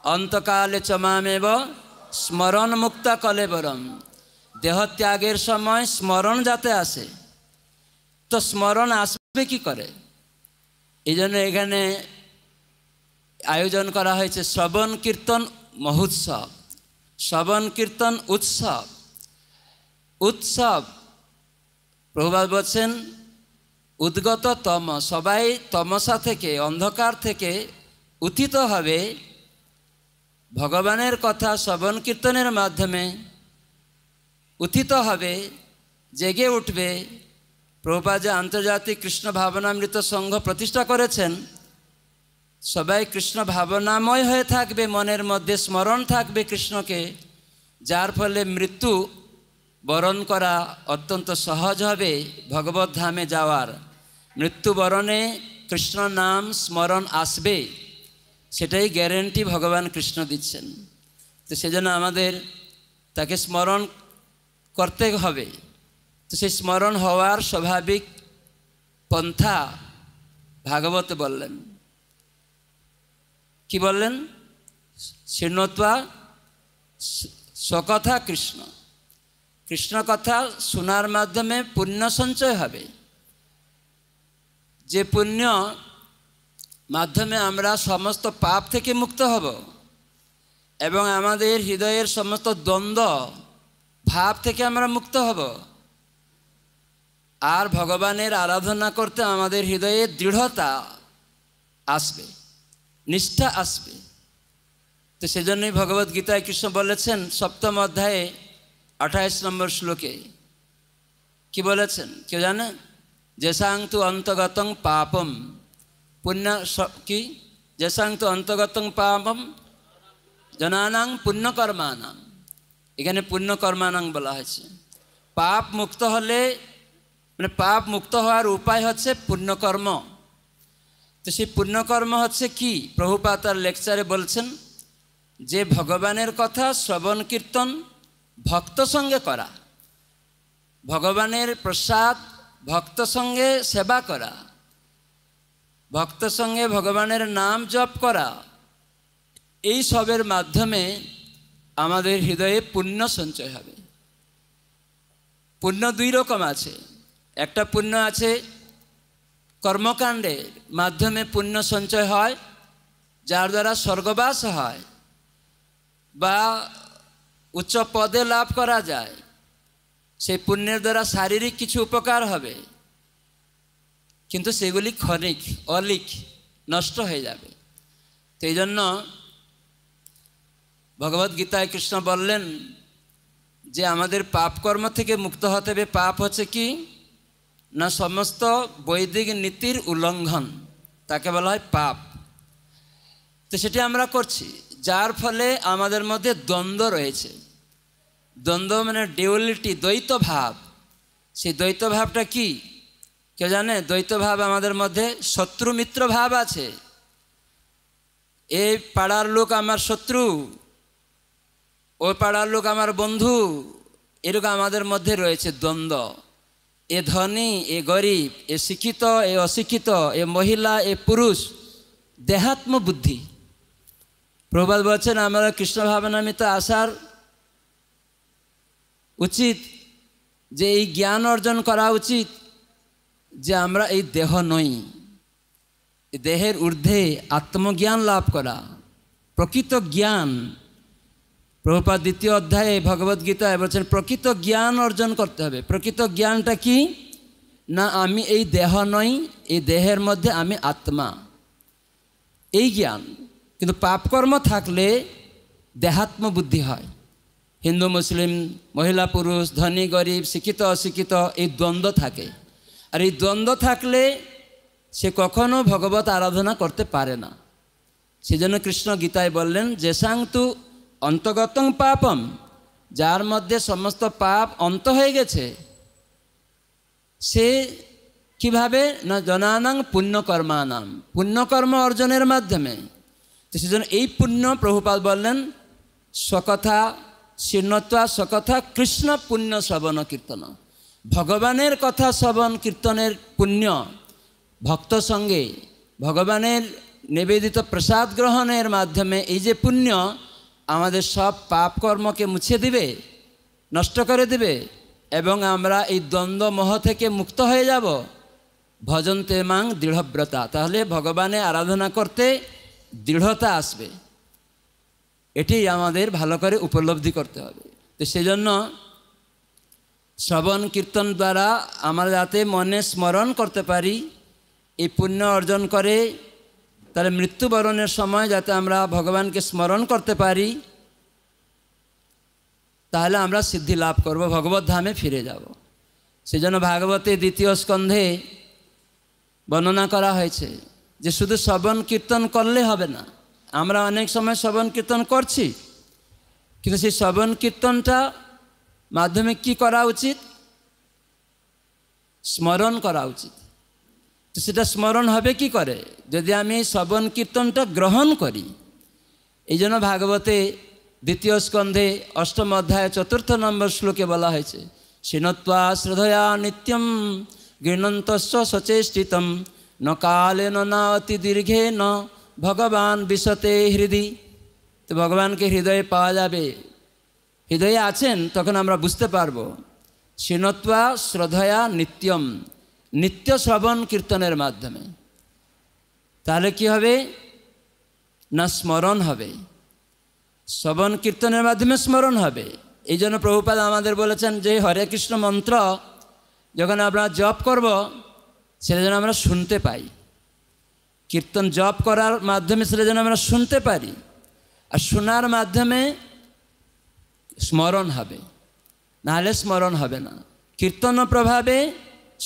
अंतकाले च मामेव स्मरण मुक्त कलेबरम। देह त्यागेर समय स्मरण जाते आसे, तो स्मरण आसबे कि करे एजন্য এখানে आयोजन करा হয়েছে श्रवण कीर्तन महोत्सव, श्रवण कीर्तन उत्सव। उत्सव प्रभुपाद বলছেন उद्गत तम, सबाई तमसा थेके अंधकार थेके उत्थित हबे भगवानेर कथा श्रवण कीर्तनेर माध्यमे उत्थित हबे, जेगे उठबे। प्रभुपाद जे आंतर्जातिक कृष्ण भावनामृत संघ प्रतिष्ठा करेছেন, सबाई कृष्ण भावनामय हये थाकबे, मनेर मध्य स्मरण थाकबे कृष्ण के, जार फले मृत्यु बरण करा अत्यंत सहज हबे भगवत धामे जावार। मृत्यु बरणे कृष्ण नाम स्मरण आसबे, सेटाई ग्यारेंटी भगवान कृष्ण दिच्छेन। तो सेजন্য आमादेर ताके स्मरण करते हबे। तो से स्मरण हওয়ার स्वाभाविक पंथा भागवत बोलें कि बोलें शृण्वत्वा स्वकथा कृष्ण। कृष्ण कथा शोनार माध्यमे पुण्य संचय हबे, जे पुण्य माध्यमे आमरा समस्त पाप थेके मुक्त हब एवं आमादेर हृदयेर समस्त द्वंद्व भाव थेके आमरा मुक्त हब और भगवानेर आराधना करते आमादेर हृदये दृढ़ता आसबे, निष्ठा आसबे। तो सेजन्यई भगवत गीताय कृष्ण बोलेছেন सप्तम अध्याये 28 नम्बर श्लोके कि बोलेছেন क्यों जाने? जैसांग तो अंतगतं पापम पुण्य कि जैसांग तो अंतगतं पापम जनानां पुण्य कर्माणां। एखाने पुण्य कर्माणां बला हয়েছে। पाप मुक्त हले মানে पाप मुक्त हওয়ার उपाय হচ্ছে पुण्य कर्म। तो সেই पुण्य कर्म হচ্ছে কি? प्रभुपाद তার লেকচারে বলছেন যে ভগবানের কথা শ্রবণ কীর্তন भक्त संगे करा, भगवानेर प्रसाद भक्त संगे सेवा करा, भक्त संगे भगवानेर नाम जप करा, এই সবের মাধ্যমে আমাদের হৃদয়ে পুণ্য সঞ্চয় হবে। পুণ্য দুই রকম আছে। একটা পুণ্য আছে কর্মকাণ্ডের মাধ্যমে পুণ্য সঞ্চয় হয়, যার দ্বারা স্বর্গবাস হয় বা उच्च पदे लाभ करा जाए, से पुण्यर द्वारा शारीरिक किछु उपकार हबे, किन्तु सेगुली क्षणिक अलिक नष्ट हो जाबे। तो एइजन्य भगवत गीताय कृष्ण बोलें जे आमादेर पाप कर्म थेके मुक्त होते हबे। पाप होच्छे कि ना समस्त वैदिक नीतिर उल्लंघन, ताके बला हय पाप। तो सेटी आमरा करछि, जार फले आमादेर मध्य द्वंद्व रयेछे। द्वंद्व माने डुअलिटी, द्वैत भाव। से द्वैत भावटा कि केउ जाने? द्वैत भाव आमादेर मध्य शत्रु मित्र भाव आछे। ए पाड़ार लोक आमार शत्रु, ओ पाड़ार लोक आमार बंधु, एरकम आमादेर मध्य रयेछे द्वंद्व। ए धनी, ए गरीब, ए शिक्षित, ए अशिक्षित, ए महिला, ए पुरुष, देहात्म बुद्धि। प्रभुपाद बोलेছেন আমরা কৃষ্ণ ভাবনামৃত আসার उचित যে এই জ্ঞান অর্জন করা উচিত যে আমরা এই দেহ নই, এই দেহের ঊর্ধ্বে আত্মজ্ঞান লাভ করা, প্রকৃত জ্ঞান। প্রভুপাদ দ্বিতীয় অধ্যায়ে ভগবত গীতায় বলেছেন প্রকৃত জ্ঞান অর্জন করতে হবে। প্রকৃত জ্ঞানটা কি না? আমি এই দেহ নই, এই দেহের মধ্যে আমি আত্মা, এই জ্ঞান। কিন্তু पापकर्म थाकले देहात्म बुद्धि है। हिंदू मुसलिम, महिला पुरुष, धनी गरीब, शिक्षित अशिक्षित, ये द्वंद्व थाके। और ये द्वंद्व थाकले से कखनो भगवत आराधना करते पारे ना। सेजন্য कृष्ण गीताय बोलें जेसांग तु अंतगतं पापम, जार मध्य समस्त पाप अंत हो गेছে, से কিভাবে না জনানাং পুণ্য কর্মানাম, পুণ্যকর্ম অর্জনের মাধ্যমে। तो सेजন্য এই पुण्य प्रभुपाद बोलें स्वकथा शृण्वत्वा स्वकथा कृष्ण पुण्य श्रवण कीर्तन। भगवानेर कथा श्रवण कीर्तनेर पुण्य भक्त संगे भगवानेर নিবেদিত প্রসাদ গ্রহণের মাধ্যমে এই যে পুণ্য আমাদের সব পাপ কর্মকে মুছে দিবে, নষ্ট করে দিবে এবং আমরা এই দ্বন্দ্ব মোহ থেকে মুক্ত হয়ে যাব। ভজন্তে মাং দৃঢ়ব্রতা, তাহলে ভগবানের আরাধনা করতে দৃঢ়তা আসবে। এটি আমাদের ভালো করে উপলব্ধি করতে হবে। তো সেজন্য শ্রবণ কীর্তন দ্বারা আমরা যাতে মনে স্মরণ করতে পারি, এই পুণ্য অর্জন করে তাহলে মৃত্যুবরণের সময় যাতে আমরা ভগবানকে স্মরণ করতে পারি, তাহলে আমরা সিদ্ধি লাভ করব, ভগবত ধামে ফিরে যাব। সেজন্য ভাগবতে 2য় স্কন্ধে বর্ণনা করা হয়েছে যে শুধু শ্রবণ কীর্তন করলে হবে না। আমরা অনেক সময় শ্রবণ কীর্তন করছি, কিন্তু সেই শ্রবণ কীর্তনটা মাধ্যমে কি করা উচিত? স্মরণ করা উচিত। তো সেটা স্মরণ হবে কি করে? যদি আমি শ্রবণ কীর্তনটা গ্রহণ করি। এই জন্য ভাগবতে 2য় স্কন্ধে 8ম অধ্যায় 4th নম্বর শ্লোকে বলা হয়েছে, শৃণুত্বা শ্রদ্ধয়া নিত্যম গৃহন্তস্ব সচেষ্টিতম ন কালেন না অতি দীর্ঘে ন ভগবান বিশতে হৃদি। তো ভগবানকে হৃদয়ে পাওয়া যাবে, হৃদয়ে আছেন, তখন আমরা বুঝতে পারবো। শৃণুত্বা শ্রদ্ধয়া নিত্যম, নিত্য শ্রবণ কীর্তনের মাধ্যমে। তাহলে কি হবে না? স্মরণ হবে। শ্রবণ কীর্তনের মাধ্যমে স্মরণ হবে। এই জন্য প্রভুপাদ আমাদের বলেছেন যে হরে কৃষ্ণ মন্ত্র যখন আমরা জপ করব, সেটা যেন আমরা শুনতে পাই। কীর্তন জপ করার মাধ্যমে সেটা যেন আমরা শুনতে পারি, আর শোনার মাধ্যমে স্মরণ হবে, নাহলে স্মরণ হবে না। কীর্তন প্রভাবে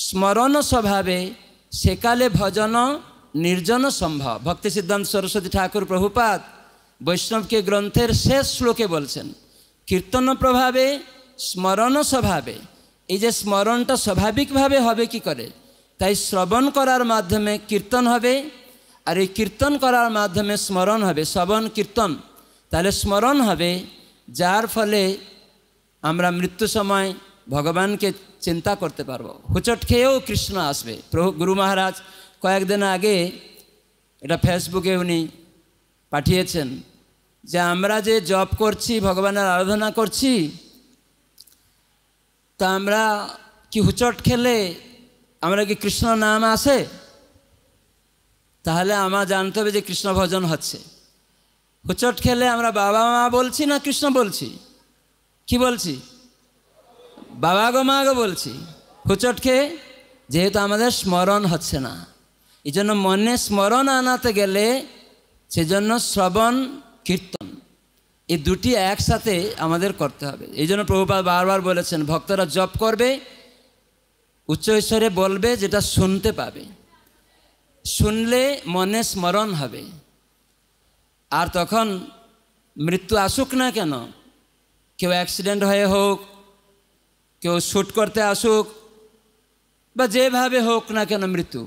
স্মরণ স্বভাবে সেকালে ভজন নির্জন সম্ভব। ভক্তি সিদ্ধান্ত সরস্বতী ঠাকুর প্রভুপাদ বৈষ্ণবকে গ্রন্থের শেষ শ্লোকে বলছেন, কীর্তন প্রভাবে স্মরণ স্বভাবে। এই যে স্মরণটা স্বাভাবিকভাবে হবে কি করে? তাই শ্রবণ করার মাধ্যমে কীর্তন হবে, আর এই কীর্তন করার মাধ্যমে স্মরণ হবে, শ্রবণ কীর্তন। তাহলে স্মরণ হবে, যার ফলে আমরা মৃত্যু সময় ভগবানকে চিন্তা করতে পারবো। হুচট খেয়েও কৃষ্ণ আসবে। প্রভু গুরু মহারাজ কয়েকদিন আগে এটা ফেসবুকে উনি পাঠিয়েছেন যে আমরা যে জপ করছি, ভগবানের আরাধনা করছি, তা আমরা কি হুচট খেলে আমরা কি কৃষ্ণ নাম আসে? তাহলে আমার জানতে হবে যে কৃষ্ণ ভজন হচ্ছে। হুচট খেলে আমরা বাবা মা বলছি না কৃষ্ণ বলছি? কি বলছি? বাবা গো মা গো বলছি। হুচট খেয়ে, যেহেতু আমাদের স্মরণ হচ্ছে না, এই জন্য মনে স্মরণ আনাতে গেলে সেজন্য শ্রবণ কীর্তন এই দুটি একসাথে আমাদের করতে হবে। এই জন্য প্রভুপাদ বারবার বলেছেন, ভক্তরা জপ করবে, উচ্চ ঈশ্বরে বলবে, যেটা শুনতে পাবে। শুনলে মনে স্মরণ হবে, আর তখন মৃত্যু আসুক না কেন, কেউ অ্যাক্সিডেন্ট হয়ে হোক, কেউ শ্যুট করতে আসুক, বা যেভাবে হোক না কেন মৃত্যু,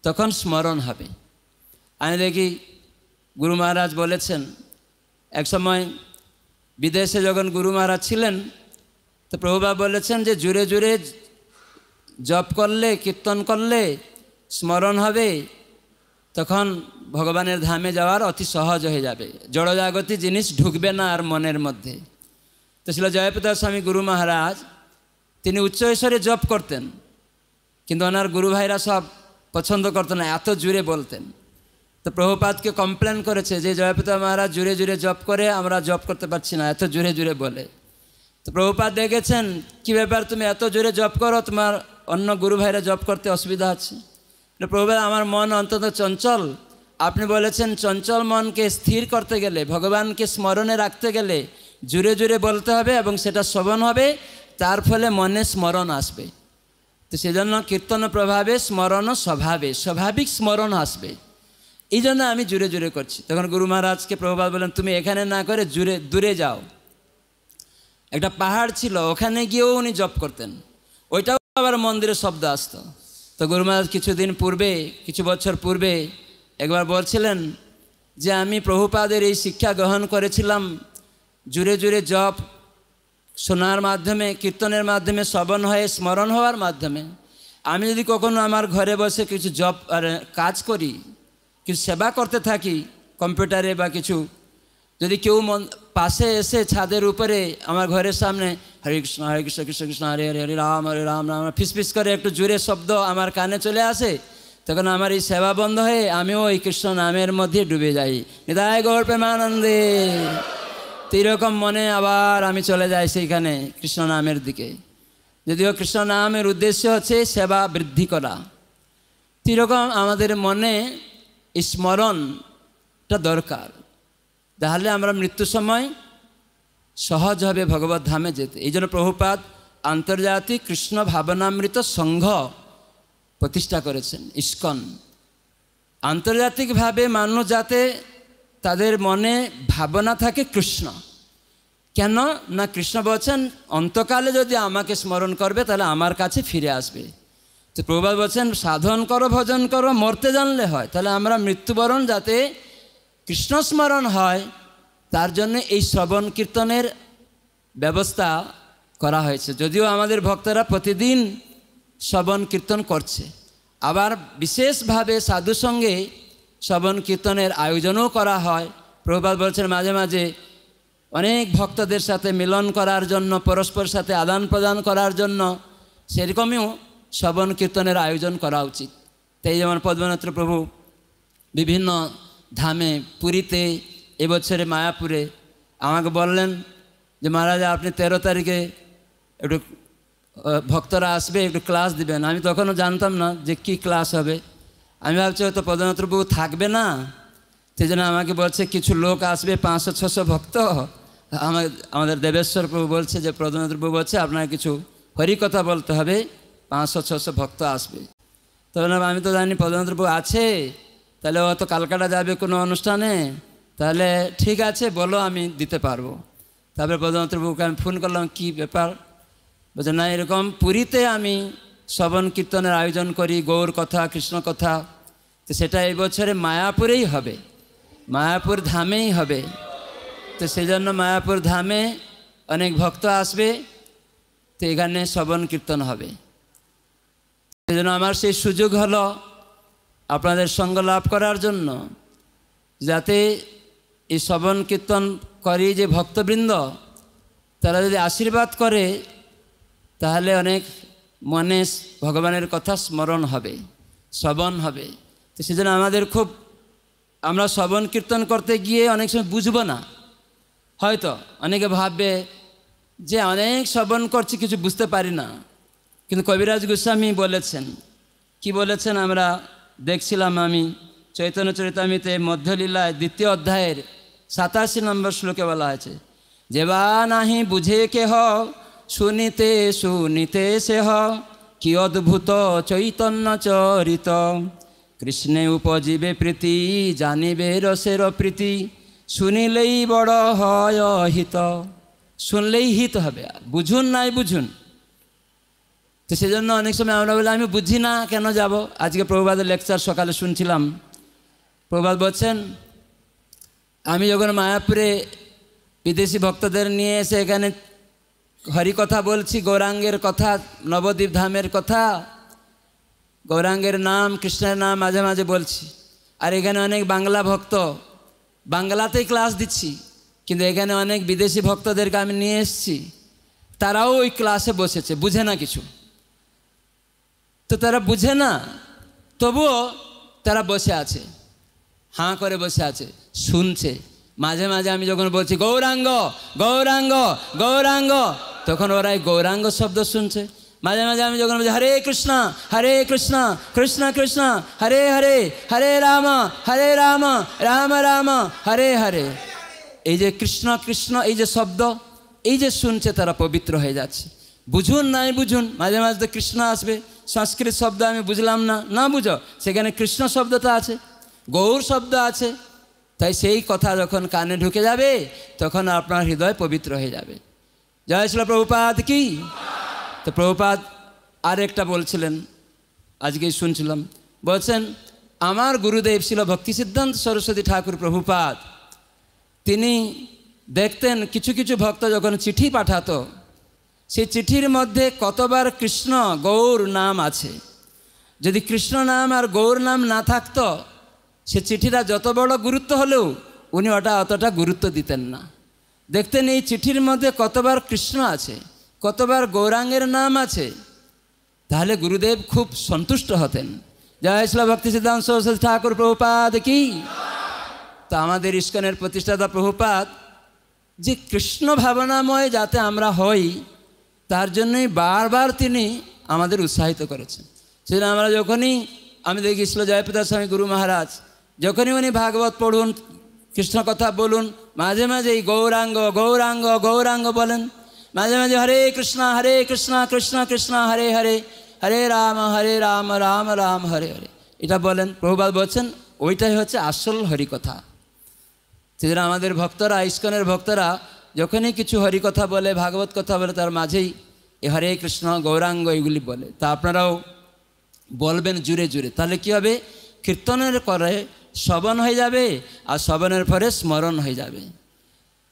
তখন স্মরণ হবে। আমি দেখি গুরু মহারাজ বলেছেন, এক সময় বিদেশে যখন গুরু মহারাজ ছিলেন, তো প্রভুপাদ বলেছেন যে জুড়ে জুড়ে জপ করলে, কীর্তন করলে স্মরণ হবে, তখন ভগবানের ধামে যাওয়ার অতি সহজ হয়ে যাবে, জড়জাগতি জিনিস ঢুকবে না আর মনের মধ্যে। তো ছিল জয়প্রতাপ স্বামী গুরু মহারাজ, তিনি উচ্চ ঈশ্বরে জপ করতেন, কিন্তু ওনার গুরু ভাইরা সব পছন্দ করতেন না, এত জুড়ে বলতেন। তো প্রভুপাদকে কমপ্লেন করেছে যে জয়প্রতাপ মহারাজ জুড়ে জুড়ে জপ করে, আমরা জপ করতে পারছি না, এত জুড়ে জুড়ে বলে। তো প্রভুপাদ দেখেছেন, কী ব্যাপার তুমি এত জোরে জপ করো, তোমার অন্য গুরু ভাইরা জপ করতে অসুবিধা আছে? প্রভুপাদ, আমার মন অন্তত চঞ্চল, আপনি বলেছেন চঞ্চল মনকে স্থির করতে গেলে, ভগবানকে স্মরণে রাখতে গেলে জুড়ে জুড়ে বলতে হবে এবং সেটা শ্রবণ হবে, তার ফলে মনে স্মরণ আসবে। তো সেজন্য কীর্তন প্রভাবে স্মরণ স্বভাবে, স্বাভাবিক স্মরণ আসবে। এই জন্য আমি জুড়ে জুড়ে করছি। তখন গুরু মহারাজকে প্রভুপাদ বলেন, তুমি এখানে না করে দূরে যাও। একটা পাহাড় ছিল, ওখানে গিয়েও উনি জপ করতেন, ওইটাও আবার মন্দিরে শব্দ আসতো। তো গুরু মহারাজ কিছু বছর পূর্বে একবার বলছিলেন যে আমি প্রভুপাদের এই শিক্ষা গ্রহণ করেছিলাম, জুড়ে জুড়ে জপ শোনার মাধ্যমে, কীর্তনের মাধ্যমে, শ্রবণ হয়ে স্মরণ হওয়ার মাধ্যমে। আমি যদি কখনো আমার ঘরে বসে কিছু জপ আর কাজ করি, কিছু সেবা করতে থাকি কম্পিউটারে বা কিছু, যদি কেউ পাশে এসে ছাদের উপরে আমার ঘরের সামনে হরে কৃষ্ণ কৃষ্ণ কৃষ্ণ হরে হরে হরে রাম রাম ফিসফিস করে একটু জোরে শব্দ আমার কানে চলে আসে, তখন আমার এই সেবা বন্ধ হয়ে আমিও ওই কৃষ্ণ নামের মধ্যে ডুবে যাই। নিতাই গৌর প্রেমানন্দে। তো এরকম মনে আবার আমি চলে যাই সেইখানে কৃষ্ণ নামের দিকে, যদিও কৃষ্ণ নামের উদ্দেশ্য হচ্ছে সেবা বৃদ্ধি করা। এরকম আমাদের মনে স্মরণটা দরকার, তাহলে আমরা মৃত্যুর সময় সহজ হবে ভগবত ধামে যেতে। এই জন্য প্রভুপাদ আন্তর্জাতিক কৃষ্ণ ভাবনামৃত সংঘ প্রতিষ্ঠা করেছেন, ইস্কন। আন্তর্জাতিকভাবে মানুষ যাতে তাদের মনে ভাবনা থাকে কৃষ্ণ, কেন না কৃষ্ণ বলছেন অন্তকালে যদি আমাকে স্মরণ করবে তাহলে আমার কাছে ফিরে আসবে। তো প্রভুপাদ বলছেন সাধন করো ভজন করো মরতে জানলে হয়, তাহলে আমরা মৃত্যুবরণ যাতে কৃষ্ণ স্মরণ হয় তার জন্য এই শ্রবণ কীর্তনের ব্যবস্থা করা হয়েছে। যদিও আমাদের ভক্তরা প্রতিদিন শ্রবণ কীর্তন করছে, আবার বিশেষভাবে সাধু সঙ্গে শ্রবণ কীর্তনের আয়োজনও করা হয়। প্রভুপাদ বলছেন মাঝে মাঝে অনেক ভক্তদের সাথে মিলন করার জন্য, পরস্পর সাথে আদান প্রদান করার জন্য সেরকমও শ্রবণ কীর্তনের আয়োজন করা উচিত। তাই যেমন পদ্মনাথ প্রভু বিভিন্ন ধামে, পুরীতে, এবছরে মায়াপুরে আমাকে বললেন যে মহারাজ আপনি 13 তারিখে একটু ভক্তরা আসবে, একটু ক্লাস দিবেন। আমি তখনও জানতাম না যে কি ক্লাস হবে। আমি ভাবছি হয়তো পদ্মনাথ প্রভু থাকবে না, সেই জন্য আমাকে বলছে কিছু লোক আসবে 500-600 ভক্ত। আমাদের দেবেশ্বর প্রভু বলছে যে পদ্মনাথ প্রভু বলছে আপনার কিছু হরিকথা বলতে হবে, 500-600 ভক্ত আসবে। তখন আমি তো জানি পদ্মনাথ প্রভু আছে, তাহলে ও তো কালকাটা যাবে কোনো অনুষ্ঠানে, তাহলে ঠিক আছে বলো আমি দিতে পারবো। তারপরে পদ্মনাথ প্রভুকে আমি ফোন করলাম কি ব্যাপার, বলছে না এরকম পুরীতে আমি শ্রবণ কীর্তনের আয়োজন করি, গৌর কথা কৃষ্ণ কথা, তো সেটা এই বছরে মায়াপুরেই হবে, মায়াপুর ধামেই হবে। তো সেই জন্য মায়াপুর ধামে অনেক ভক্ত আসবে, তো এখানে শ্রবণ কীর্তন হবে। সেই জন্য আমার সেই সুযোগ হলো আপনাদের সঙ্গ লাভ করার জন্য, যাতে এই শ্রবণ কীর্তন করি যে ভক্তবৃন্দ তারা যদি আশীর্বাদ করে তাহলে অনেক মনে ভগবানের কথা স্মরণ হবে, শ্রবণ হবে। তো সেজন্য আমাদের খুব, আমরা শ্রবণ কীর্তন করতে গিয়ে অনেক সময় বুঝবো না, হয়তো অনেকে ভাববে যে অনেক শ্রবণ করছি কিছু বুঝতে পারি না, কিন্তু কবিরাজ গোস্বামী বলেছেন, কি বলেছেন আমরা দেখছিলাম, আমি চৈতন্য চরিতামৃতে মধ্যলীলায় 2য় অধ্যায়ের 87 নম্বর শ্লোকে বলা হয়েছে, যেবা নাহি বুঝে কেহ শুনিতে শুনিতে সেহ কি অদ্ভুত চৈতন্য চরিত, কৃষ্ণে উপজীবে প্রীতি জানিবে রসের প্রীতি, শুনিলেই বড় হয় হিত। শুনলেই হিত হবে, বুঝুন নাই বুঝুন। তো সেজন্য অনেক সময় আমরা বলি আমি বুঝি না কেন যাব। আজকে প্রভুপাদের লেকচার সকালে শুনছিলাম, প্রভুপাদ বলছেন আমি যখন মায়াপুরে বিদেশি ভক্তদের নিয়ে এসে এখানে হরিকথা বলছি, গৌরাঙ্গের কথা, নবদ্বীপ ধামের কথা, গৌরাঙ্গের নাম কৃষ্ণের নাম মাঝে মাঝে বলছি, আর এখানে অনেক বাংলা ভক্ত, বাংলাতেই ক্লাস দিচ্ছি, কিন্তু এখানে অনেক বিদেশি ভক্তদেরকে আমি নিয়ে এসেছি, তারাও ওই ক্লাসে বসেছে, বুঝে না কিছু। তো তারা বুঝে না, তবুও তারা বসে আছে, হাঁ করে বসে আছে, শুনছে। মাঝে মাঝে আমি যখন বলছি গৌরাঙ্গ গৌরাঙ্গ গৌরাঙ্গ, তখন ওরা এই গৌরাঙ্গ শব্দ শুনছে। মাঝে মাঝে আমি যখন বলছি হরে কৃষ্ণ কৃষ্ণ কৃষ্ণ হরে হরে হরে রাম রাম রাম হরে হরে, এই যে কৃষ্ণ কৃষ্ণ এই যে শব্দ, এই যে শুনছে তারা পবিত্র হয়ে যাচ্ছে। বুঝুন নাই বুঝুন, মাঝে মাঝে তো কৃষ্ণ আসবে, সংস্কৃত শব্দ আমি বুঝলাম না, না বুঝো, সেখানে কৃষ্ণ শব্দটা আছে, গৌর শব্দ আছে, তাই সেই কথা যখন কানে ঢুকে যাবে তখন আপনার হৃদয় পবিত্র হয়ে যাবে। জয় শ্রী প্রভুপাদ কি। তো প্রভুপাদ আরেকটা বলছিলেন, আজকেই শুনছিলাম, বলছেন আমার গুরুদেব ছিল ভক্তি সিদ্ধান্ত সরস্বতী ঠাকুর প্রভুপাদ, তিনি দেখতেন কিছু কিছু ভক্ত যখন চিঠি পাঠাতো, সেই চিঠির মধ্যে কতবার কৃষ্ণ গৌর নাম আছে। যদি কৃষ্ণ নাম আর গৌর নাম না থাকতো সে চিঠিটা যত বড় গুরুত্ব হলেও উনি ওটা অতটা গুরুত্ব দিতেন না। দেখতেন এই চিঠির মধ্যে কতবার কৃষ্ণ আছে, কতবার গৌরাঙ্গের নাম আছে, তাহলে গুরুদেব খুব সন্তুষ্ট হতেন। জয় শ্রী ভক্তি সিদ্ধান্ত সরস্বতী ঠাকুর প্রভুপাদ কি। তো আমাদের ইস্কনের প্রতিষ্ঠাতা প্রভুপাদ যে কৃষ্ণ ভাবনাময় যাতে আমরা হই, তার জন্যই বারবার তিনি আমাদের উৎসাহিত করেছেন। সেটা আমরা যখনই, আমি দেখেছিল জয়প্রদাস স্বামী গুরু মহারাজ যখনই উনি ভাগবত পড়ুন, কৃষ্ণ কথা বলুন, মাঝে মাঝে এই গৌরাঙ্গ গৌরাঙ্গ গৌরাঙ্গ বলেন, মাঝে মাঝে হরে কৃষ্ণ কৃষ্ণ কৃষ্ণ হরে হরে, হরে রাম রাম রাম হরে হরে, এটা বলেন। প্রভুপাদ বলছেন ওইটাই হচ্ছে আসল হরিকথা। সেজন্য আমাদের ভক্তরা, ইস্কনের ভক্তরা যখনই কিছু হরিকথা বলে, ভাগবত কথা বলে, তার মাঝেই এ হরে কৃষ্ণ গৌরাঙ্গ এগুলি বলে। তা আপনারাও বলবেন জুড়ে জুড়ে, তাহলে কী হবে, কীর্তনের করে শ্রবণ হয়ে যাবে, আর শ্রবণের পরে স্মরণ হয়ে যাবে।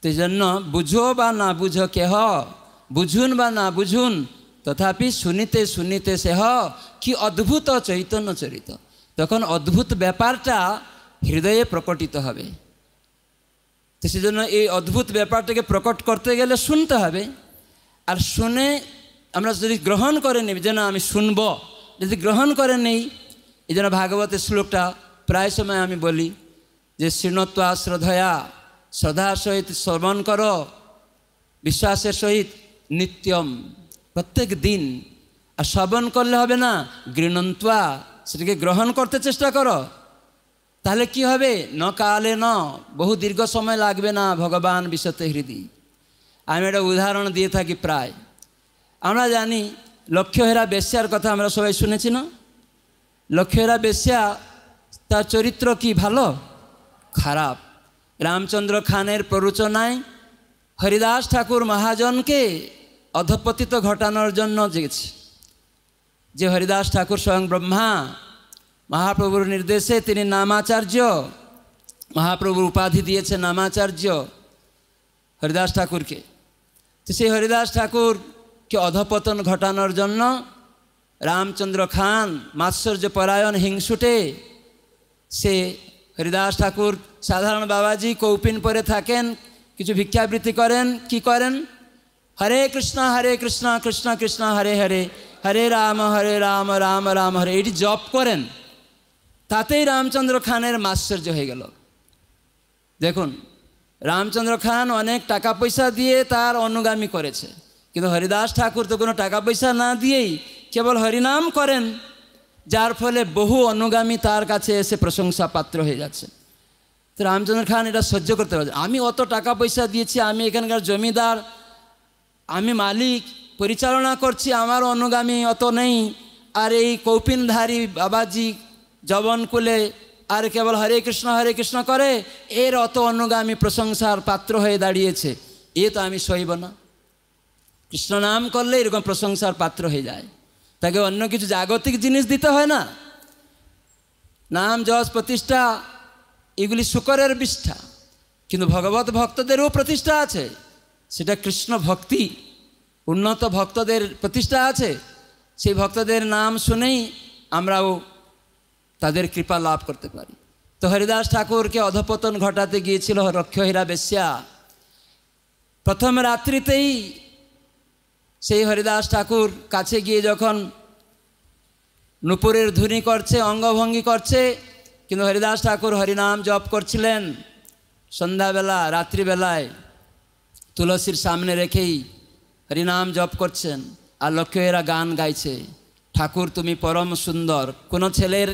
সেই জন্য বুঝো বা না বুঝো কেহ, বুঝুন বা না বুঝুন, তথাপি শুনিতে শুনিতে সেহ কি অদ্ভুত চৈতন্য চরিত। তখন অদ্ভুত ব্যাপারটা হৃদয়ে প্রকটিত হবে। তো সেজন্য এই অদ্ভুত ব্যাপারটাকে প্রকট করতে গেলে শুনতে হবে। আর শুনে আমরা যদি গ্রহণ করে নিই, যেন আমি শুনব, যদি গ্রহণ করে নেই, এই জন্য ভাগবতের শ্লোকটা প্রায় সময় আমি বলি যে শৃণত্বা শ্রদ্ধয়া, শ্রদ্ধার সহিত শ্রবণ করো, বিশ্বাসের সহিত নিত্যম, প্রত্যেক দিন। আর শ্রবণ করলে হবে না, গৃণন্ত্বা, সেটাকে গ্রহণ করতে চেষ্টা করো। তাহলে কি হবে, ন কালে ন, বহু দীর্ঘ সময় লাগবে না ভগবান বিশতে হৃদয়। আমি একটা উদাহরণ দিয়ে থাকি প্রায়। আমরা জানি লক্ষ্যহেরা বেশ্যার কথা আমরা সবাই শুনেছি না? লক্ষ্যহেরা বেশ্যা, তার চরিত্র কি ভালো খারাপ? রামচন্দ্র খানের প্ররোচনায় হরিদাস ঠাকুর মহাজনকে অধপতিত ঘটানোর জন্য জেগেছে। যে হরিদাস ঠাকুর স্বয়ং ব্রহ্মা, মহাপ্রভুর নির্দেশে তিনি নামাচার্য, মহাপ্রভুর উপাধি দিয়েছে নামাচার্য হরিদাস ঠাকুরকে। তো সেই হরিদাস ঠাকুরকে অধপতন ঘটানোর জন্য রামচন্দ্র খান মাৎসর্য পরায়ণ হিংসুটে, সে হরিদাস ঠাকুর সাধারণ বাবাজি কৌপিন পরে থাকেন, কিছু ভিক্ষাবৃত্তি করেন, কি করেন, হরে কৃষ্ণ কৃষ্ণ কৃষ্ণ হরে হরে, হরে রাম রাম রাম হরে, এটি জপ করেন। তাতেই রামচন্দ্র খানের মাৎসর্য হয়ে গেল। দেখুন, রামচন্দ্র খান অনেক টাকা পয়সা দিয়ে তার অনুগামী করেছে, কিন্তু হরিদাস ঠাকুর তো কোনো টাকা পয়সা না দিয়েই কেবল হরিনাম করেন, যার ফলে বহু অনুগামী তার কাছে এসে প্রশংসা পাত্র হয়ে যাচ্ছে। তো রামচন্দ্র খান এটা সহ্য করতে পারছে, আমি অত টাকা পয়সা দিয়েছি, আমি এখানকার জমিদার, আমি মালিক, পরিচালনা করছি, আমার অনুগামী অত নেই, আর এই কৌপিনধারী বাবাজি জবনকুলে আর কেবল হরে কৃষ্ণ করে, এর অত অনুগামী প্রশংসার পাত্র হয়ে দাঁড়িয়েছে, এ তো আমি সইব না। কৃষ্ণ নাম করলে এরকম প্রশংসার পাত্র হয়ে যায়, তাকে অন্য কিছু জাগতিক জিনিস দিতে হয় না। নাম যশ প্রতিষ্ঠা এগুলি শুকরের বিষ্ঠা, কিন্তু ভগবত ভক্তদেরও প্রতিষ্ঠা আছে, সেটা কৃষ্ণ ভক্তি, উন্নত ভক্তদের প্রতিষ্ঠা আছে। সেই ভক্তদের নাম শুনেই আমরাও তাদের কৃপা লাভ করতে পারি। তো হরিদাস ঠাকুরকে অধপতন ঘটাতে গিয়েছিল লক্ষ্যহীরা বেশ্যা। প্রথম রাত্রিতেই সেই হরিদাস ঠাকুর কাছে গিয়ে যখন নুপুরের ধ্বনি করছে, অঙ্গভঙ্গি করছে, কিন্তু হরিদাস ঠাকুর হরিনাম জপ করছিলেন। সন্ধ্যাবেলা, রাত্রিবেলায় তুলসীর সামনে রেখেই হরিনাম জপ করছেন, আর লক্ষ্যহীরা গান গাইছে, ঠাকুর তুমি পরম সুন্দর। কোনো ছেলের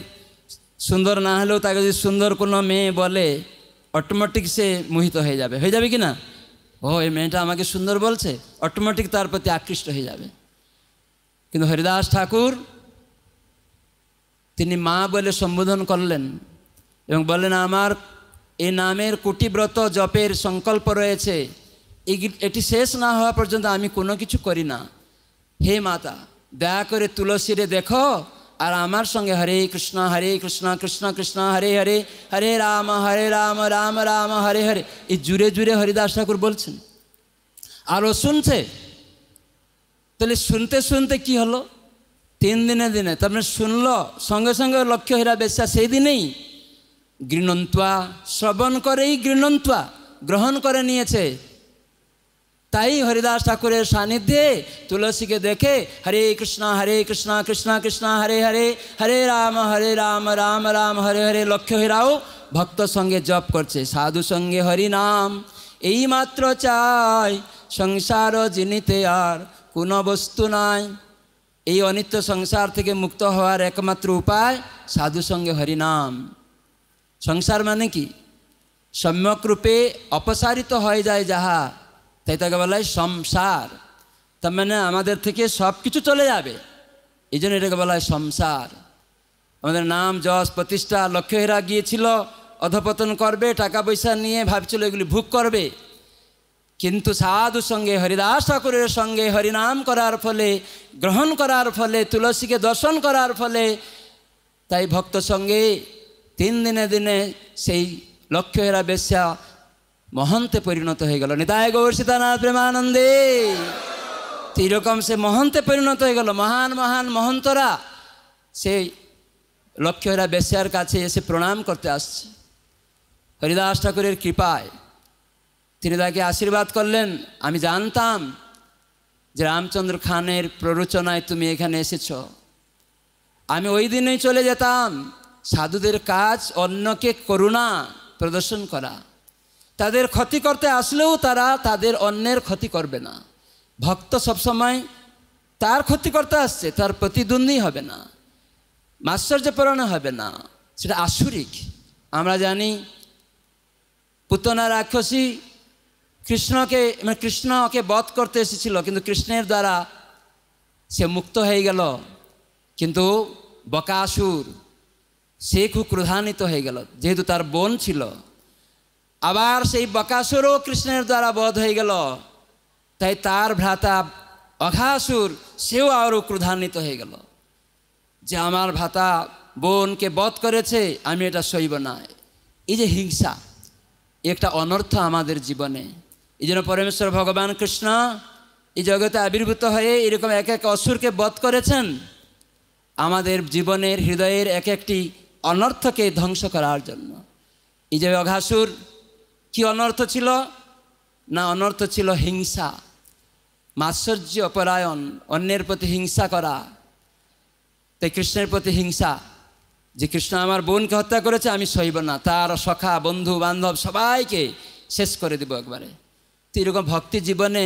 সুন্দর না হলেও তাকে যদি সুন্দর কোনো মেয়ে বলে, অটোমেটিক সে মোহিত হয়ে যাবে কি না? ও, এই মেয়েটা আমাকে সুন্দর বলছে, অটোমেটিক তার প্রতি আকৃষ্ট হয়ে যাবে। কিন্তু হরিদাস ঠাকুর তিনি মা বলে সম্বোধন করলেন এবং বললেন, আমার এই নামের কোটিব্রত জপের সংকল্প রয়েছে, এটি শেষ না হওয়া পর্যন্ত আমি কোনো কিছু করি না। হে মাতা, দয়া করে তুলসীরে দেখো, আর আমার সঙ্গে হরে কৃষ্ণ কৃষ্ণ কৃষ্ণ হরে হরে, হরে রাম রাম রাম হরে হরে, এই জুড়ে জুড়ে হরিদাস ঠাকুর বলছেন। আরও শুনছে। তাহলে শুনতে শুনতে কি হলো, 3 দিনে তারপরে শুনলো, সঙ্গে সঙ্গে লক্ষ্যহীরা বেশ্যা সেই দিনেই গৃণন্ত্বা, শ্রবণ করেই গৃণন্ত্বা, গ্রহণ করে নিয়েছে। তাই হরিদাস ঠাকুরের সান্নিধ্যে তুলসীকে দেখে হরে কৃষ্ণ কৃষ্ণ কৃষ্ণ হরে হরে, হরে রাম রাম রাম হরে হরে লক্ষ হীরাও ভক্ত সঙ্গে জপ করছে, সাধু সঙ্গে হরি নাম এই মাত্র চাই, সংসার জিনিতে আর কোনো বস্তু নাই। এই অনিত্য সংসার থেকে মুক্ত হওয়ার একমাত্র উপায় সাধু সঙ্গে হরিনাম। সংসার মানে কি? সম্যক রূপে অপসারিত হয়ে যায় যাহা, তাই তাকে বলা হয় সংসার। তার মানে আমাদের থেকে সব কিছু চলে যাবে, এই জন্য এটাকে বলা হয় সংসার। আমাদের নাম যশ প্রতিষ্ঠা লক্ষ্য হীরা গিয়েছিল, অধপতন করবে, টাকা পয়সা নিয়ে ভাবছিল এগুলি ভোগ করবে, কিন্তু সাধু সঙ্গে হরিদাস ঠাকুরের সঙ্গে হরিনাম করার ফলে, গ্রহণ করার ফলে, তুলসীকে দর্শন করার ফলে, তাই ভক্ত সঙ্গে 3 দিনে দিনে সেই লক্ষ্য হীরা বেশ্যা মহন্তে পরিণত হয়ে গেল। নিতাই গৌর সীতানাথ প্রেমানন্দে। এইরকম সে মহন্তে পরিণত হয়ে গেল। মহান মহান মহন্তরা সেই লক্ষ্য হীরা বেশ্যার কাছে এসে প্রণাম করতে আসছে। হরিদাস ঠাকুরের কৃপায় তিনি তাকে আশীর্বাদ করলেন। আমি জানতাম যে রামচন্দ্র খানের প্ররোচনায় তুমি এখানে এসেছ। আমি ওই দিনেই চলে যেতাম। সাধুদের কাজ অন্যকে করুণা প্রদর্শন করা, তাদের ক্ষতি করতে আসলেও তারা তাদের অন্যের ক্ষতি করবে না। ভক্ত সবসময় তার ক্ষতি করতে আসছে, তার প্রতিদ্বন্দ্বী হবে না, মাৎসর্যপরায়ণ হবে না, সেটা আসুরিক। আমরা জানি পুতনা রাক্ষসী কৃষ্ণকে বধ করতে এসেছিল, কিন্তু কৃষ্ণের দ্বারা সে মুক্ত হয়ে গেল। কিন্তু বকাসুর সে খুব ক্রোধান্বিত হয়ে গেল, যেহেতু তার বোন ছিল। আবার সেই বকাসুরও কৃষ্ণের দ্বারা বধ হয়ে গেল, তাই তার ভ্রাতা অঘাসুর সেও আরও ক্রোধান্বিত হয়ে গেল যে আমার ভ্রাতা বোনকে বধ করেছে, আমি এটা সইব না। এই যে হিংসা, একটা অনর্থ আমাদের জীবনে। এই জন্য পরমেশ্বর ভগবান কৃষ্ণ এই জগতে আবির্ভূত হয়ে এরকম এক এক অসুরকে বধ করেছেন, আমাদের জীবনের হৃদয়ের এক একটি অনর্থকে ধ্বংস করার জন্য। এই যে অঘাসুর কি অনর্থ ছিল না? অনর্থ ছিল হিংসা, মাৎসর্য পরায়ণ, অন্যের প্রতি হিংসা করা। তাই কৃষ্ণের প্রতি হিংসা, যে কৃষ্ণ আমার বোনকে হত্যা করেছে, আমি সইব না, তার সখা বন্ধু বান্ধব সবাইকে শেষ করে দেব একবারে। তো এরকম ভক্তি জীবনে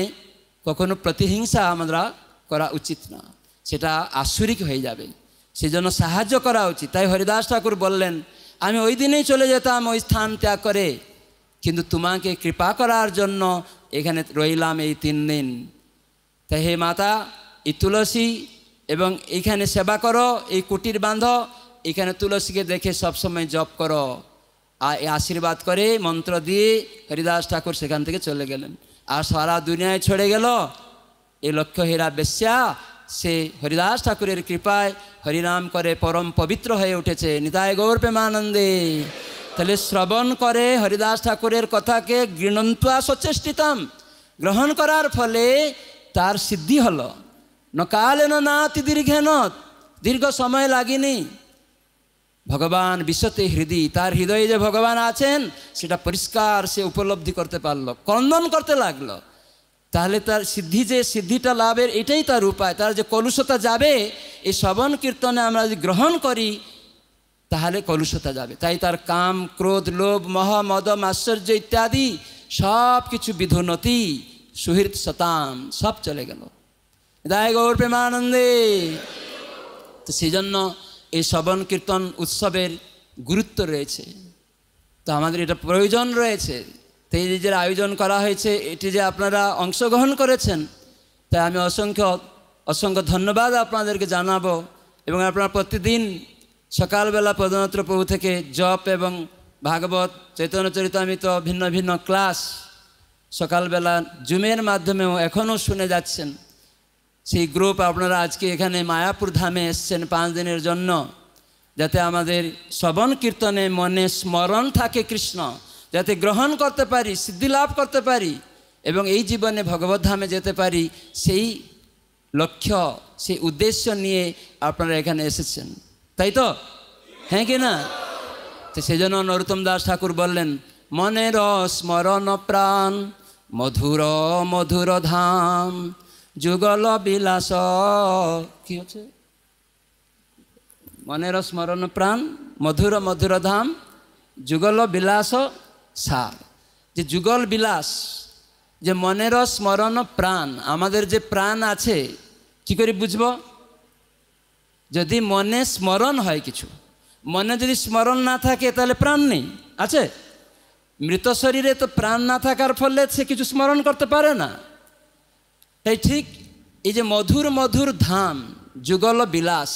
কখনো প্রতিহিংসা আমরা করা উচিত না, সেটা আসুরিক হয়ে যাবে। সেজন্য সাহায্য করা উচিত। তাই হরিদাস ঠাকুর বললেন, আমি ওই দিনেই চলে যেতাম ওই স্থান ত্যাগ করে, কিন্তু তোমাকে কৃপা করার জন্য এখানে রইলাম এই 3 দিন। তাই হে মাতা, এই তুলসী এবং এইখানে সেবা করো, এই কুটির বাঁধো, এখানে তুলসীকে দেখে সবসময় জপ করো। আর এই আশীর্বাদ করে মন্ত্র দিয়ে হরিদাস ঠাকুর সেখান থেকে চলে গেলেন। আর সারা দুনিয়ায় ছড়ে গেল এই লক্ষ্য হীরা বেশ্যা, সে হরিদাস ঠাকুরের কৃপায় হরিনাম করে পরম পবিত্র হয়ে উঠেছে। নিতাই গৌর প্রেমানন্দে। তাহলে শ্রবণ করে হরিদাস ঠাকুরের কথাকে গৃণন্ত্বা সচেষ্টিতম, গ্রহণ করার ফলে তার সিদ্ধি হলো। নকালেন নাতি দীর্ঘেন, দীর্ঘ সময় লাগেনি। ভগবান বিশতে হৃদয়, তার হৃদয়ে যে ভগবান আছেন সেটা পরিষ্কার সে উপলব্ধি করতে পারলো, ক্রন্দন করতে লাগলো। তাহলে তার সিদ্ধিটা লাভের এটাই তার উপায়। তার যে কলুষতা যাবে, এই শ্রবণ কীর্তনে আমরা যদি গ্রহণ করি তাহলে কলুষতা যাবে। তাই তার কাম, ক্রোধ, লোভ, মোহ, মদ, মাৎসর্য ইত্যাদি সব কিছু বিধুনতি সুহৃদ শতাম সব চলে গেল। দায় গৌর প্রেমানন্দে। তো সেই জন্য এই শ্রবণ কীর্তন উৎসবের গুরুত্ব রয়েছে, তো আমাদের এটা প্রয়োজন রয়েছে। তো এই যে আয়োজন করা হয়েছে, এটি যে আপনারা অংশগ্রহণ করেছেন, তাই আমি অসংখ্য ধন্যবাদ আপনাদেরকে জানাবো। এবং আপনারা প্রতিদিন সকালবেলা প্রধানত্র প্রভু থেকে জপ এবং ভাগবত, চৈতন্য চরিতামৃত, ভিন্ন ভিন্ন ক্লাস সকালবেলা জুমের মাধ্যমেও এখনও শুনে যাচ্ছেন। সেই গ্রুপ আপনারা আজকে এখানে মায়াপুর ধামে এসছেন 5 দিনের জন্য, যাতে আমাদের শ্রবণ কীর্তনে মনে স্মরণ থাকে কৃষ্ণ, যাতে গ্রহণ করতে পারি, সিদ্ধি লাভ করতে পারি এবং এই জীবনে ভগবত ধামে যেতে পারি, সেই লক্ষ্য, সেই উদ্দেশ্য নিয়ে আপনারা এখানে এসেছেন, তাই তো? হ্যাঁ কি না? তো সেই জন্য নরোত্তম দাস ঠাকুর বললেন, মনের স্মরণ প্রাণ মধুর মধুর ধাম, যুগল বিলাস। কি হচ্ছে? মনের স্মরণ প্রাণ মধুর মধুর ধাম, যুগল বিলাস সার। যে যুগল বিলাস, যে মনের স্মরণ প্রাণ, আমাদের যে প্রাণ আছে কি করে বুঝব? যদি মনে স্মরণ হয় কিছু, মনে যদি স্মরণ না থাকে তাহলে প্রাণ নেই। আছে? মৃত শরীরে তো প্রাণ না থাকার ফলে সে কিছু স্মরণ করতে পারে না। তাই ঠিক এই যে মধুর মধুর ধাম, যুগল বিলাস,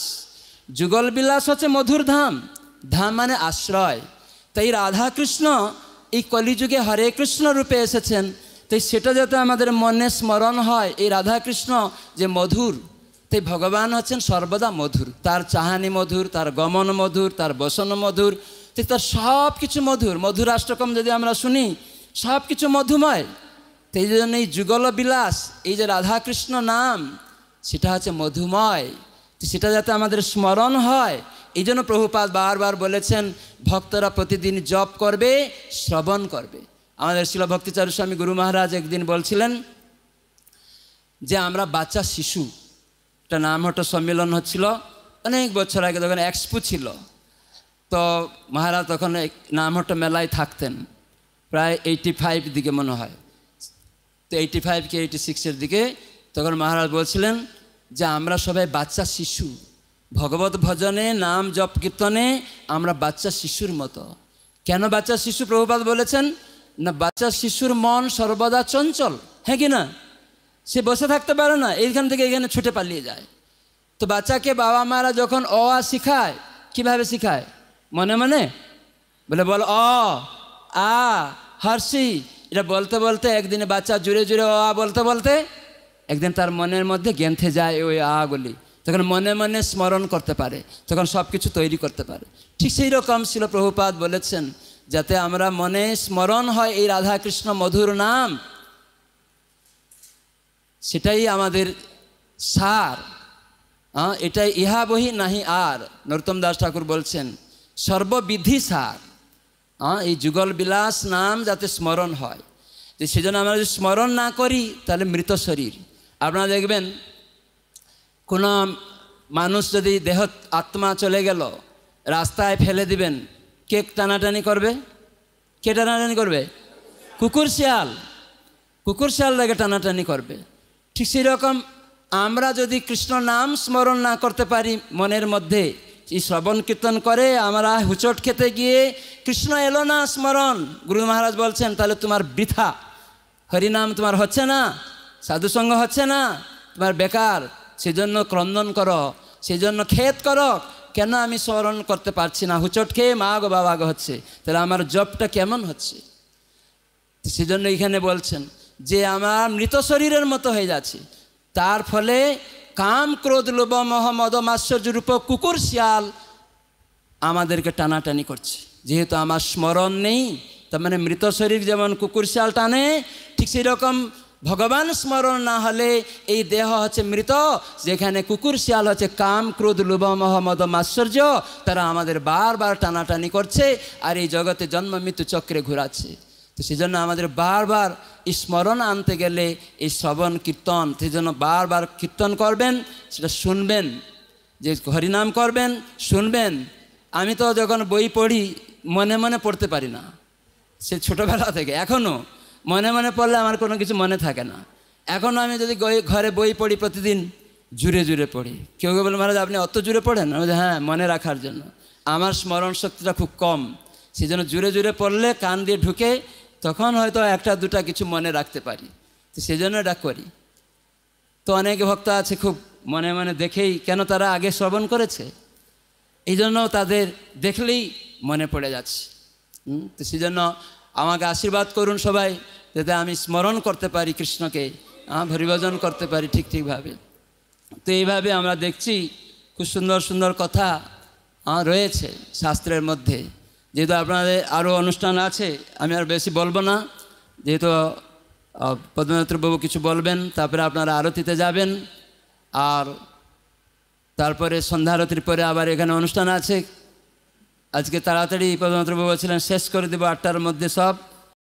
যুগল বিলাস হচ্ছে মধুর ধাম। ধাম মানে আশ্রয়। তাই রাধাকৃষ্ণ এই কলিযুগে হরে কৃষ্ণ রূপে এসেছেন। তাই সেটা যাতে আমাদের মনে স্মরণ হয়, এই রাধাকৃষ্ণ যে মধুর, তাই ভগবান হচ্ছেন সর্বদা মধুর। তার চাহানি মধুর, তার গমন মধুর, তার বসন মধুর, তাই তার সব কিছু মধুর। মধুরাষ্টকম যদি আমরা শুনি, সব কিছু মধুময়। তাই জন্য এই যুগল বিলাস, এই যে রাধাকৃষ্ণ নাম, সেটা হচ্ছে মধুময়। সেটা যাতে আমাদের স্মরণ হয়, এই জন্য প্রভুপাদ বারবার বলেছেন ভক্তরা প্রতিদিন জপ করবে, শ্রবণ করবে। আমাদের শিল ভক্তিচারু স্বামী গুরু মহারাজ একদিন বলছিলেন যে আমরা বাচ্চা শিশু, একটা নামহট্ট সম্মেলন হচ্ছিল অনেক বছর আগে, তখন এক্সপো ছিল। তো মহারাজ তখন নামহট্ট মেলায় থাকতেন, প্রায় 85 দিকে মনে হয়, তো 85 কি 86-এর দিকে। তখন মহারাজ বলছিলেন যে আমরা সবাই বাচ্চা শিশু, ভগবত ভজনে নাম জপ কীর্তনে আমরা বাচ্চা শিশুর মতো। কেন বাচ্চা শিশু প্রভুপাদ বলেছেন? না, বাচ্চা শিশুর মন সর্বদা চঞ্চল, হ্যাঁ কি না? সে বসে থাকতে পারে না, এইখান থেকে এখানে ছুটে পালিয়ে যায়। তো বাচ্চাকে বাবা মারা যখন অ আ শিখায়, কীভাবে শিখায়? মনে মনে বলে, বল অ আ হর্ষি, এটা বলতে বলতে একদিনে বাচ্চা জুড়ে জুড়ে অ আ বলতে বলতে একদিন তার মনের মধ্যে গেঁথে যায় ওই আগুলি, তখন মনে মনে স্মরণ করতে পারে, তখন সব কিছু তৈরি করতে পারে। ঠিক সেই রকম ছিল প্রভুপাদ বলেছেন, যাতে আমরা মনে স্মরণ হয় এই রাধাকৃষ্ণ মধুর নাম, সেটাই আমাদের সার। এটাই ইহা বহি নাহি আর। নরোত্তম দাস ঠাকুর বলছেন সর্ববিধি সার। এই যুগল বিলাস নাম যাতে স্মরণ হয়, তো সেজন্য আমরা যদি স্মরণ না করি তাহলে মৃত শরীর। আপনারা দেখবেন কোনো মানুষ যদি দেহ আত্মা চলে গেল, রাস্তায় ফেলে দিবেন, কে টানাটানি করবে? কে টানাটানি করবে? কুকুর শিয়াল। কুকুর শিয়াল তাকে টানাটানি করবে। ঠিক সেই রকম আমরা যদি কৃষ্ণ নাম স্মরণ না করতে পারি মনের মধ্যে, এই শ্রবণ কীর্তন করে আমরা হুচট খেতে গিয়ে কৃষ্ণ এলো না স্মরণ, গুরু মহারাজ বলছেন তাহলে তোমার বৃথা, হরিনাম তোমার হচ্ছে না, সাধুসঙ্গ হচ্ছে না, তোমার বেকার। সেজন্য ক্রন্দন করো, সেই জন্য খেদ করো, কেন আমি স্মরণ করতে পারছি না, হুচট খেয়ে মা গো বাবা গো হচ্ছে, তাহলে আমার জপটা কেমন হচ্ছে? সেজন্য এখানে বলছেন যে আমার মৃত শরীরের মতো হয়ে যাচ্ছে। তার ফলে কাম ক্রোধ লোভ মোহ মদ মাৎসর্য রূপ কুকুর শিয়াল আমাদেরকে টানাটানি করছে। যেহেতু আমার স্মরণ নেই, তার মানে মৃত শরীর যেমন কুকুর শিয়াল টানে, ঠিক সেই রকম ভগবান স্মরণ না হলে এই দেহ হচ্ছে মৃত, যেখানে কুকুর শিয়াল হচ্ছে কাম ক্রোধ লোভ মোহ মদ মাৎসর্য, তারা আমাদের বারবার টানাটানি করছে আর এই জগতে জন্ম মৃত্যু চক্রে ঘোরাচ্ছে। তো সেই জন্য আমাদের বারবার এই স্মরণ আনতে গেলে এই শ্রবণ কীর্তন, সেই জন্য বারবার কীর্তন করবেন, সেটা শুনবেন, যে হরিনাম করবেন, শুনবেন। আমি তো যখন বই পড়ি মনে মনে পড়তে পারি না, সে ছোটোবেলা থেকে এখনও মনে মনে পড়লে আমার কোনো কিছু মনে থাকে না। এখনও আমি যদি ঘরে বই পড়ি প্রতিদিন জুড়ে জুড়ে পড়ি। কেউ কেউ বলে মহারাজ আপনি অত জুড়ে পড়েন? আমি বলি হ্যাঁ, মনে রাখার জন্য। আমার স্মরণ শক্তিটা খুব কম, সেই জন্য জুড়ে জুড়ে পড়লে কান দিয়ে ঢুকে, তখন হয়তো একটা দুটা কিছু মনে রাখতে পারি, তো সেই জন্য এটা করি। তো অনেক ভক্ত আছে খুব মনে মনে দেখেই, কেন তারা আগে শ্রবণ করেছে, এই জন্য তাদের দেখলেই মনে পড়ে যাচ্ছে। তো সেই জন্য আমাকে আশীর্বাদ করুন সবাই, যাতে আমি স্মরণ করতে পারি কৃষ্ণকে, হরিভজন করতে পারি ঠিকভাবে। তো এইভাবে আমরা দেখছি খুব সুন্দর সুন্দর কথা রয়েছে শাস্ত্রের মধ্যে। যেহেতু আপনাদের আরও অনুষ্ঠান আছে, আমি আর বেশি বলবো না, যেহেতু পদ্মনাথবাবু কিছু বলবেন, তারপরে আপনারা আরতিতে যাবেন, আর তারপরে সন্ধ্যা আরতির পরে আবার এখানে অনুষ্ঠান আছে, আজকে তাড়াতাড়ি প্রধানমন্ত্রী বলছিলেন শেষ করে দেবো 8টার মধ্যে সব।